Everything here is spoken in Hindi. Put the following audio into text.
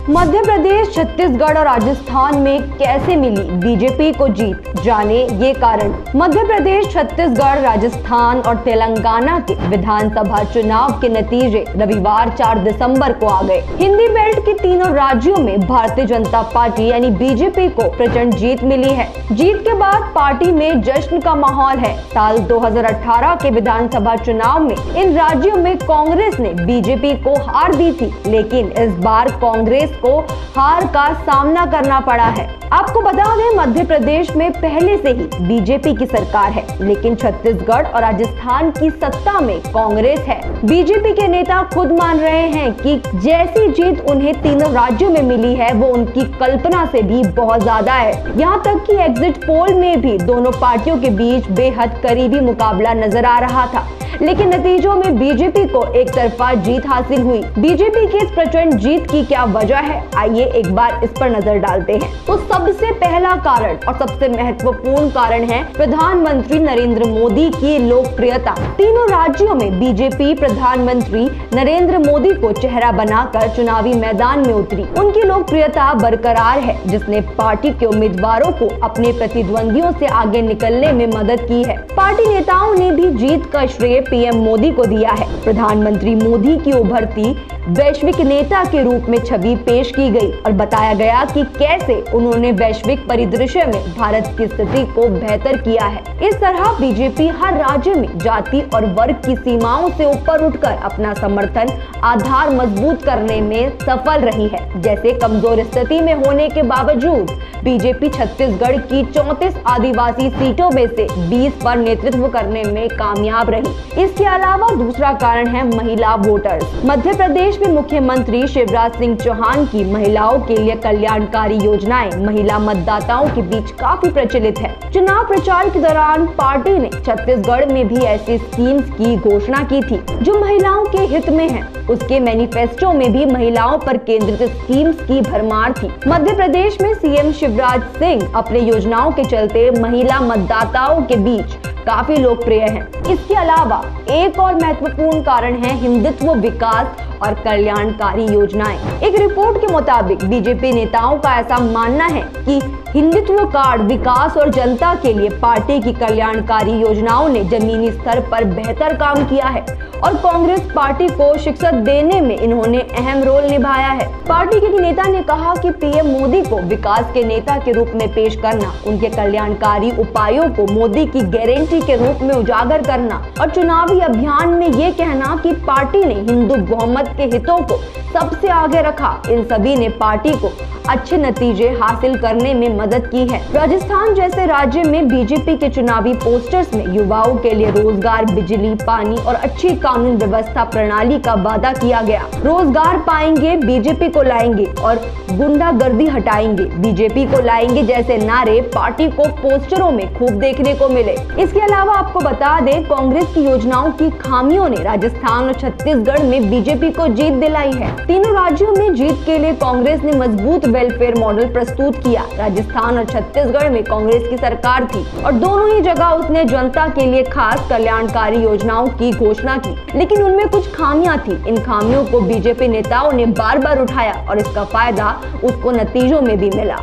मध्य प्रदेश, छत्तीसगढ़ और राजस्थान में कैसे मिली बीजेपी को जीत, जाने ये कारण। मध्य प्रदेश, छत्तीसगढ़, राजस्थान और तेलंगाना के विधानसभा चुनाव के नतीजे रविवार 4 दिसंबर को आ गए। हिंदी बेल्ट के तीनों राज्यों में भारतीय जनता पार्टी यानी बीजेपी को प्रचंड जीत मिली है। जीत के बाद पार्टी में जश्न का माहौल है। साल 2018 के विधानसभा चुनाव में इन राज्यों में कांग्रेस ने बीजेपी को हार दी थी, लेकिन इस बार कांग्रेस को हार का सामना करना पड़ा है। आपको बता दें, मध्य प्रदेश में पहले से ही बीजेपी की सरकार है, लेकिन छत्तीसगढ़ और राजस्थान की सत्ता में कांग्रेस है। बीजेपी के नेता खुद मान रहे हैं कि जैसी जीत उन्हें तीनों राज्यों में मिली है वो उनकी कल्पना से भी बहुत ज्यादा है। यहाँ तक कि एग्जिट पोल में भी दोनों पार्टियों के बीच बेहद करीबी मुकाबला नजर आ रहा था, लेकिन नतीजों में बीजेपी को एक तरफा जीत हासिल हुई। बीजेपी की इस प्रचंड जीत की क्या वजह है, आइए एक बार इस पर नजर डालते हैं। तो सबसे पहला कारण और सबसे महत्वपूर्ण कारण है प्रधानमंत्री नरेंद्र मोदी की लोकप्रियता। तीनों राज्यों में बीजेपी प्रधानमंत्री नरेंद्र मोदी को चेहरा बनाकर चुनावी मैदान में उतरी। उनकी लोकप्रियता बरकरार है, जिसने पार्टी के उम्मीदवारों को अपने प्रतिद्वंदियों से आगे निकलने में मदद की है। पार्टी नेताओं ने भी जीत का श्रेय पीएम मोदी को दिया है। प्रधानमंत्री मोदी की उभरती वैश्विक नेता के रूप में छवि पेश की गई और बताया गया कि कैसे उन्होंने वैश्विक परिदृश्य में भारत की स्थिति को बेहतर किया है। इस तरह बीजेपी हर राज्य में जाति और वर्ग की सीमाओं से ऊपर उठकर अपना समर्थन आधार मजबूत करने में सफल रही है। जैसे कमजोर स्थिति में होने के बावजूद बीजेपी छत्तीसगढ़ की 34 आदिवासी सीटों में से 20 पर नेतृत्व करने में कामयाब रही। इसके अलावा दूसरा कारण है महिला वोटर्स। मध्य प्रदेश में मुख्यमंत्री शिवराज सिंह चौहान की महिलाओं के लिए कल्याणकारी योजनाएं महिला मतदाताओं के बीच काफी प्रचलित है। चुनाव प्रचार के दौरान पार्टी ने छत्तीसगढ़ में भी ऐसी स्कीम्स की घोषणा की थी जो महिलाओं के हित में है। उसके मैनिफेस्टो में भी महिलाओं पर केंद्रित स्कीम्स की भरमार थी। मध्य प्रदेश में सीएम शिवराज सिंह अपने योजनाओं के चलते महिला मतदाताओं के बीच काफी लोकप्रिय हैं। इसके अलावा एक और महत्वपूर्ण कारण है हिंदुत्व, विकास और कल्याणकारी योजनाएं। एक रिपोर्ट के मुताबिक बीजेपी नेताओं का ऐसा मानना है कि हिंदुत्व कार्ड, विकास और जनता के लिए पार्टी की कल्याणकारी योजनाओं ने जमीनी स्तर पर बेहतर काम किया है और कांग्रेस पार्टी को शिक्षा देने में इन्होंने अहम रोल निभाया है। पार्टी के नेता ने कहा कि पीएम मोदी को विकास के नेता के रूप में पेश करना, उनके कल्याणकारी उपायों को मोदी की गारंटी के रूप में उजागर करना और चुनावी अभियान में ये कहना कि पार्टी ने हिंदू बहुमत के हितों को सबसे आगे रखा, इन सभी ने पार्टी को अच्छे नतीजे हासिल करने में मदद की है। राजस्थान जैसे राज्य में बीजेपी के चुनावी पोस्टर्स में युवाओं के लिए रोजगार, बिजली, पानी और अच्छी कानून व्यवस्था प्रणाली का वादा किया गया। रोजगार पाएंगे, बीजेपी को लाएंगे और गुंडागर्दी हटाएंगे, बीजेपी को लाएंगे जैसे नारे पार्टी को पोस्टरों में खूब देखने को मिले। इसके अलावा आपको बता दें, कांग्रेस की योजनाओं की खामियों ने राजस्थान और छत्तीसगढ़ में बीजेपी को जीत दिलाई है। तीनों राज्यों में जीत के लिए कांग्रेस ने मजबूत वेलफेयर मॉडल प्रस्तुत किया। राजस्थान और छत्तीसगढ़ में कांग्रेस की सरकार थी और दोनों ही जगह उसने जनता के लिए खास कल्याणकारी योजनाओं की घोषणा की, लेकिन उनमें कुछ खामियां थी। इन खामियों को बीजेपी नेताओं ने बार बार उठाया और इसका फायदा उसको नतीजों में भी मिला।